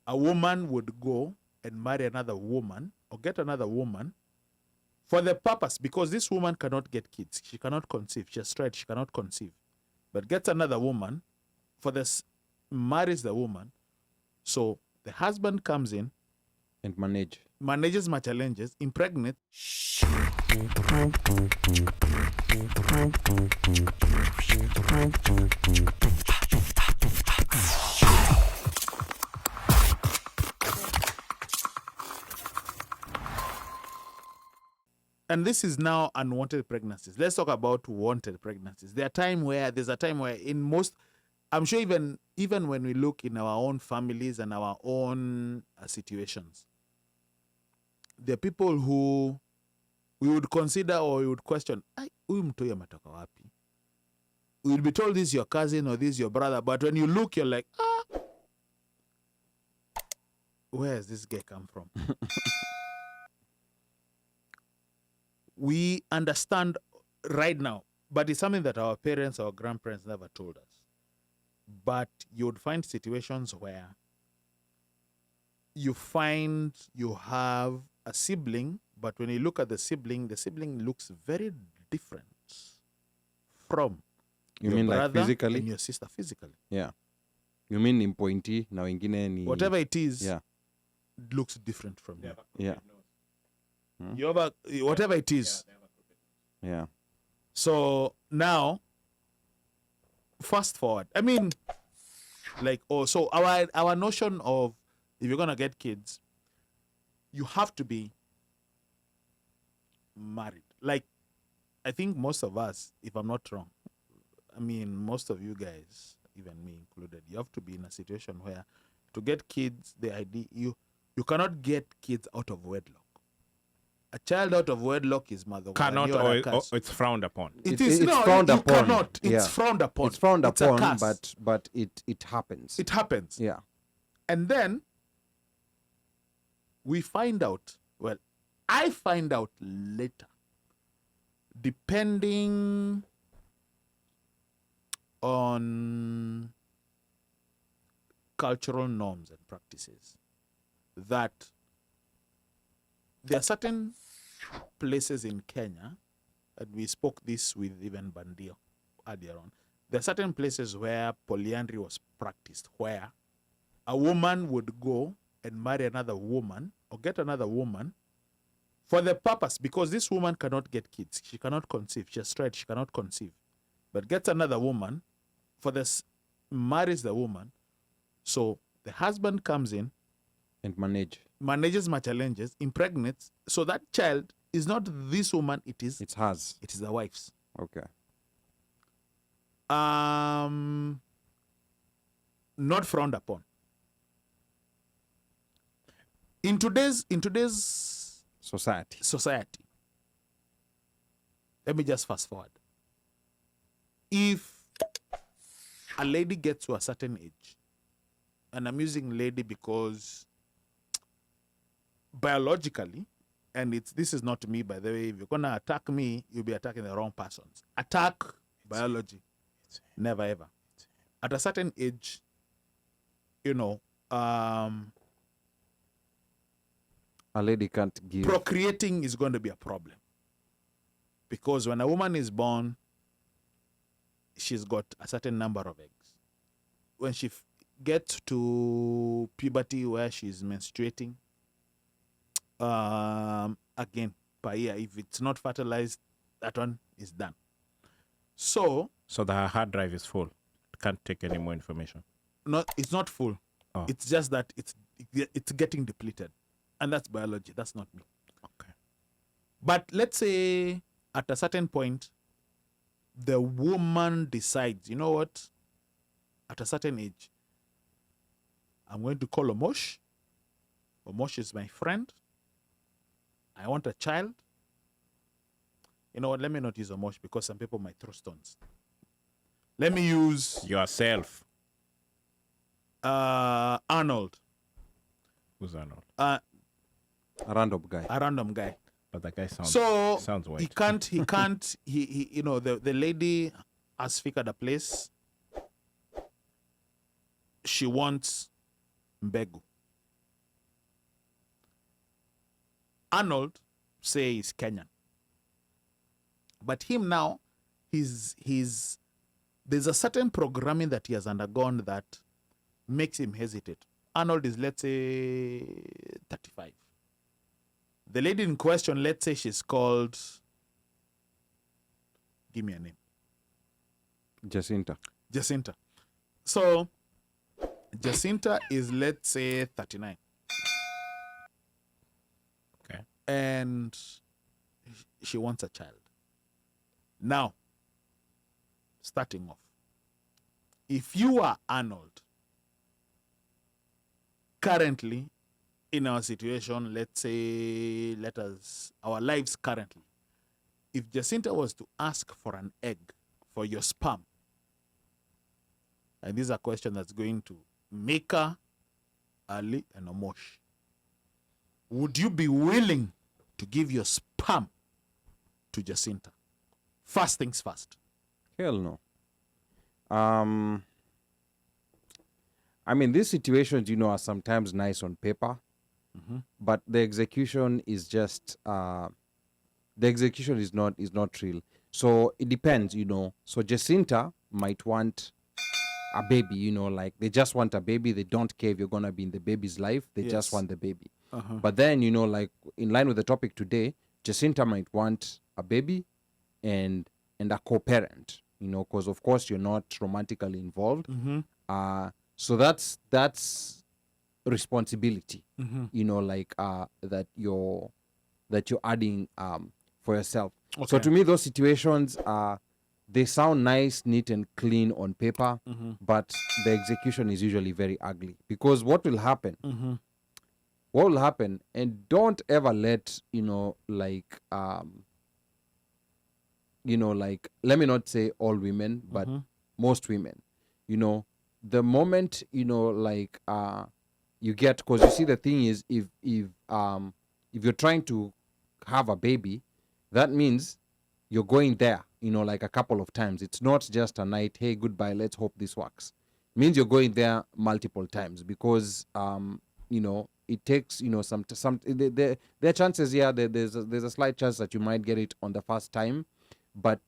a woman would go and marry another woman or get another woman for the purpose, because this woman cannot get kids. She cannot conceive. She has tried. She cannot conceive. But gets another woman for this, marries the woman. So the husband comes in And manages my challenges, impregnates. And this is now unwanted pregnancies. Let's talk about wanted pregnancies. There's a time where in most, I'm sure even when we look in our own families and our own situations, there are people who we would consider or we would question, huyu mtoi ametoka wapi? We will be told this is your cousin or this is your brother, but when you look, you're like, where has this guy come from? We understand right now, but it's something that our parents, our grandparents never told us. But you would find situations where you find you have a sibling, but when you look at the sibling looks very different from You your mean like brother physically? and your sister physically. Yeah. You mean in pointy na wengine ni Whatever it is, yeah. looks different from you. Yeah. You have whatever it is. Yeah. So now, fast forward. I mean, like, so our notion of if you're gonna get kids, you have to be married. Like, I think most of us, if I'm not wrong, I mean, most of you guys, even me included, you have to be in a situation where to get kids, the idea you cannot get kids out of wedlock. A child out of wedlock is mother. Cannot, or it's frowned upon. It's frowned upon. Cannot. It's frowned upon. It's frowned It's a upon, curse. but it happens. It happens. Yeah. And then we find out, well, I find out later, depending on cultural norms and practices, that there are certain places in Kenya, and we spoke this with even Bandio earlier on, there are certain places where polyandry was practiced, where a woman would go and marry another woman or get another woman for the purpose, because this woman cannot get kids. She cannot conceive. She has tried. She cannot conceive. But gets another woman for this, marries the woman. So the husband comes in And manages my challenges, impregnates. So that child is not this woman. It is hers. It is the wife's. Okay. Not frowned upon. In today's society, let me just fast forward. If a lady gets to a certain age, and I'm using lady because biologically, and this is not me, by the way, if you're gonna attack me, you'll be attacking the wrong persons. Attack biology. Never ever. At a certain age, A lady can't give. Procreating is going to be a problem. Because when a woman is born, she's got a certain number of eggs. When she gets to puberty where she's menstruating, again, per year, if it's not fertilized, that one is done. So the hard drive is full. It can't take any more information. No, it's not full. Oh. It's just that it's getting depleted. And that's biology. That's not me. Okay. But let's say at a certain point, the woman decides, you know what? At a certain age, I'm going to call Omosh. Omosh is my friend. I want a child. You know what? Let me not use Omosh because some people might throw stones. Let me use yourself. Arnold. Who's Arnold? A random guy. A random guy. But that guy sounds white. He can't, the lady has figured a place. She wants Mbegu. Arnold, say, is Kenyan. But him now, there's a certain programming that he has undergone that makes him hesitate. Arnold is, let's say, 35. The lady in question, let's say she's called, give me a name. Jacinta. So, Jacinta is, let's say, 39. Okay. And she wants a child. Now, starting off, if you are Arnold, currently in our situation, let's say, our lives currently, if Jacinta was to ask for an egg, for your sperm, and this is a question that's going to Mika, Ali, and Omosh, would you be willing to give your sperm to Jacinta? First things first. Hell no. I mean, these situations, are sometimes nice on paper, but the execution is just the execution is not real. So it depends, So Jacinta might want a baby, like they just want a baby. They don't care if you're gonna be in the baby's life. They just want the baby. But then, like in line with the topic today, Jacinta might want a baby and a co-parent, because of course you're not romantically involved. So that's responsibility, that you're adding for yourself. Okay. So to me, those situations they sound nice, neat, and clean on paper, but the execution is usually very ugly. Because what will happen? What will happen? And don't ever let let me not say all women, but most women, the moment you get, because you see the thing is, if you're trying to have a baby, that means you're going there a couple of times. It's not just a night, hey, goodbye, let's hope this works. It means you're going there multiple times, because it takes some there are chances, there's a slight chance that you might get it on the first time, but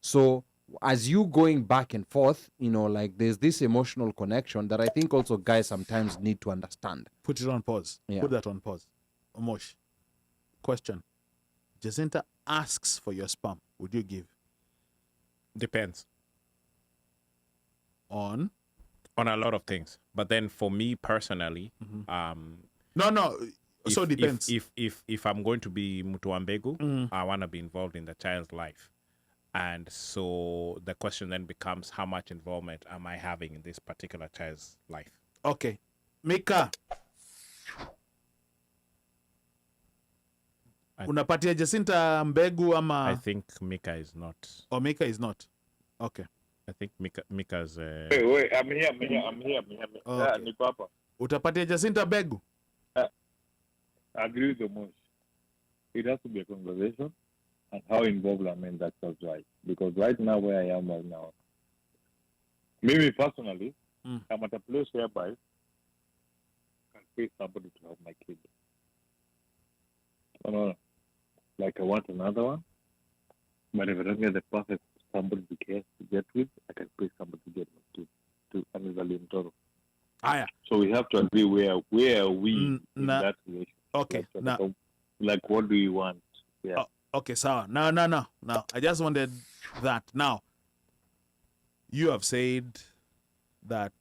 so as you going back and forth, there's this emotional connection that I think also guys sometimes need to understand. Put it on pause. Put that on pause. Omosh, question. Jacinta asks for your sperm. Would you give? Depends. On a lot of things. But then for me personally, so depends. If I'm going to be Mutuambegu, I want to be involved in the child's life. And so the question then becomes, how much involvement am I having in this particular child's life? Okay. Mika. Unapatia Jacinta mbegu ama? I think Mika is not. Oh, Mika is not. Okay. I think Mika's... Wait, I'm here. Okay. Niko hapa. Utapatia Jacinta mbegu? I agree with the most. It has to be a conversation and how involved I'm in that child's life. Because right now, where I am right now, maybe personally, I'm at a place whereby I can pay somebody to have my kid. No. Like I want another one, but if I don't get the perfect somebody to get with, I can pay somebody to get my kid to another total. So we have to agree where are we in that relationship. Okay. Now, like what do you want? Yeah. Oh, okay, so now. I just wanted that. Now, you have said that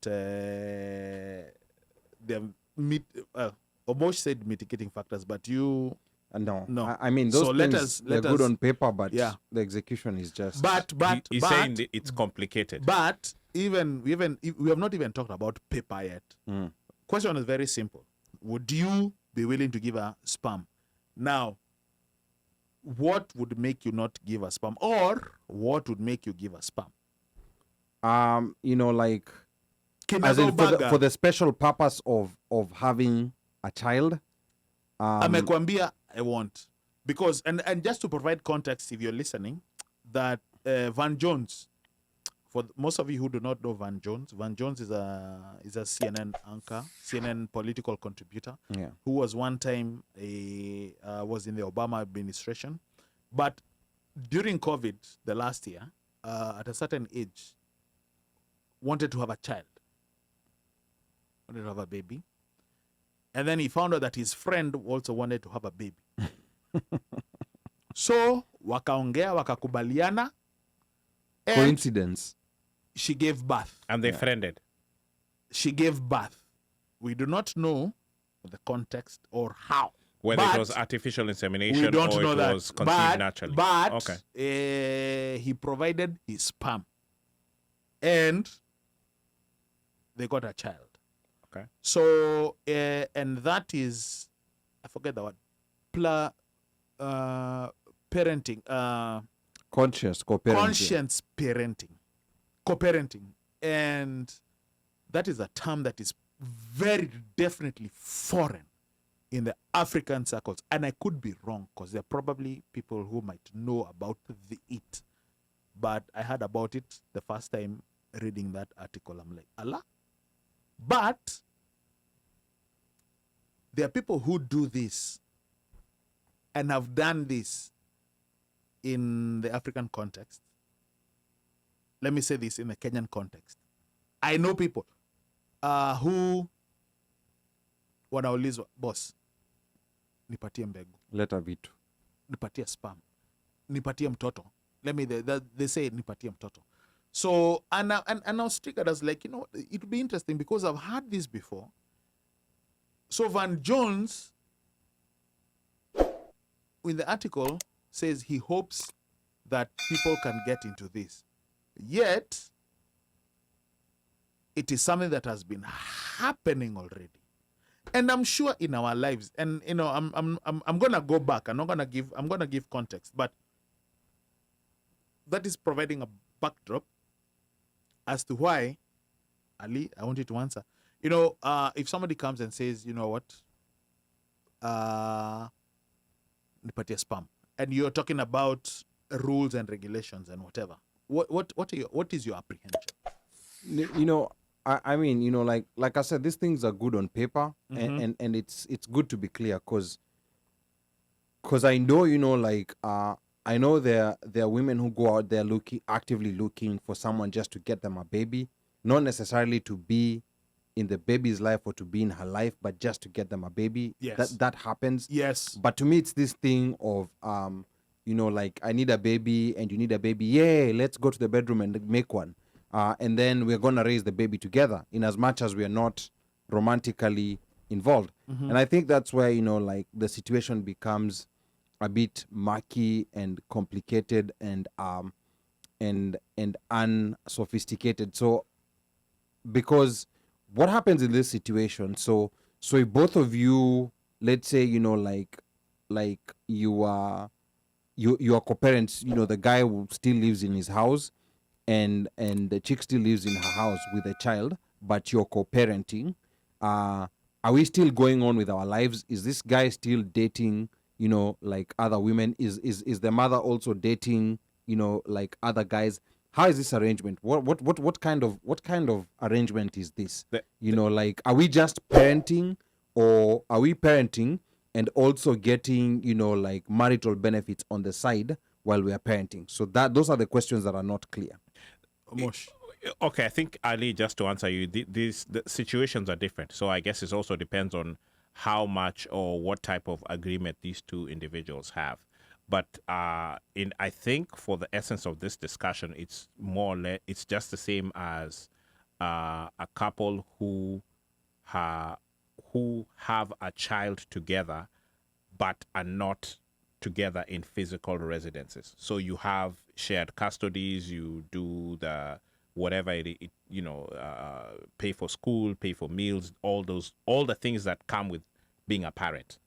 Omosh said mitigating factors, but you... No. No. I mean, those so things, they're good on paper, but the execution is just... But he's saying it's complicated. But we have not even talked about paper yet. Question is very simple. Would you be willing to give a sperm? Now, what would make you not give a sperm? Or what would make you give a sperm? As in for the special purpose of having a child. Amekwambia, I want. Because, and just to provide context, if you're listening, that Van Jones, For most of you who do not know Van Jones is a CNN anchor, CNN political contributor, Yeah. who was one time was in the Obama administration, but during COVID the last year, at a certain age, wanted to have a child, wanted to have a baby, and then he found out that his friend also wanted to have a baby. So wakaongea, wakakubaliana, and Coincidence. she gave birth. And they friended. She gave birth. We do not know the context or how. Whether But it was artificial insemination we don't or know it that. was conceived naturally. But Okay. he provided his sperm, and they got a child. Okay. So and that is, I forget the word, parenting, Conscious co-parenting. conscience parenting, co-parenting, and that is a term that is very definitely foreign in the African circles, and I could be wrong because there are probably people who might know about it, but I heard about it the first time reading that article. I'm like, Allah. But there are people who do this and have done this in the African context. Let me say this in the Kenyan context. I know people who wanaulizwa, boss, nipatie mbegu, Leta vitu. nipatie sperm, nipatie mtoto. They say nipatie mtoto. So, and I was triggered. I was like, it would be interesting because I've heard this before. So Van Jones, in the article, says he hopes that people can get into this. Yet, it is something that has been happening already. And I'm sure in our lives, and I'm gonna go back. I'm gonna give context, but that is providing a backdrop as to why, Ali, I want you to answer. If somebody comes and says, you know what, nipatie sperm, and you're talking about rules and regulations and whatever, what is your apprehension? I mean, like I said, these things are good on paper, Mhm. and it's good to be clear, because I know, I know there are women who go out there actively looking for someone just to get them a baby, not necessarily to be in the baby's life or to be in her life, but just to get them a baby. Yes. That happens. Yes. But to me, it's this thing of I need a baby and you need a baby. Yeah, let's go to the bedroom and make one. And then we're going to raise the baby together, in as much as we are not romantically involved. And I think that's where, the situation becomes a bit murky and complicated and unsophisticated. So, because what happens in this situation, so if both of you, let's say, like you are co-parents, the guy still lives in his house, and the chick still lives in her house with a child, but you're co-parenting. Are we still going on with our lives? Is this guy still dating, like other women? Is the mother also dating, like other guys? How is this arrangement? What kind of arrangement is this? Like, are we just parenting, or are we parenting and also getting, like marital benefits on the side while we are parenting? So those are the questions that are not clear. Mosh. Okay, I think, Ali, just to answer you, the situations are different. So I guess it also depends on how much or what type of agreement these two individuals have. But I think for the essence of this discussion, it's more or less, it's just the same as a couple who have a child together, but are not together in physical residences. So you have shared custodies, you do the whatever pay for school, pay for meals, all the things that come with being a parent.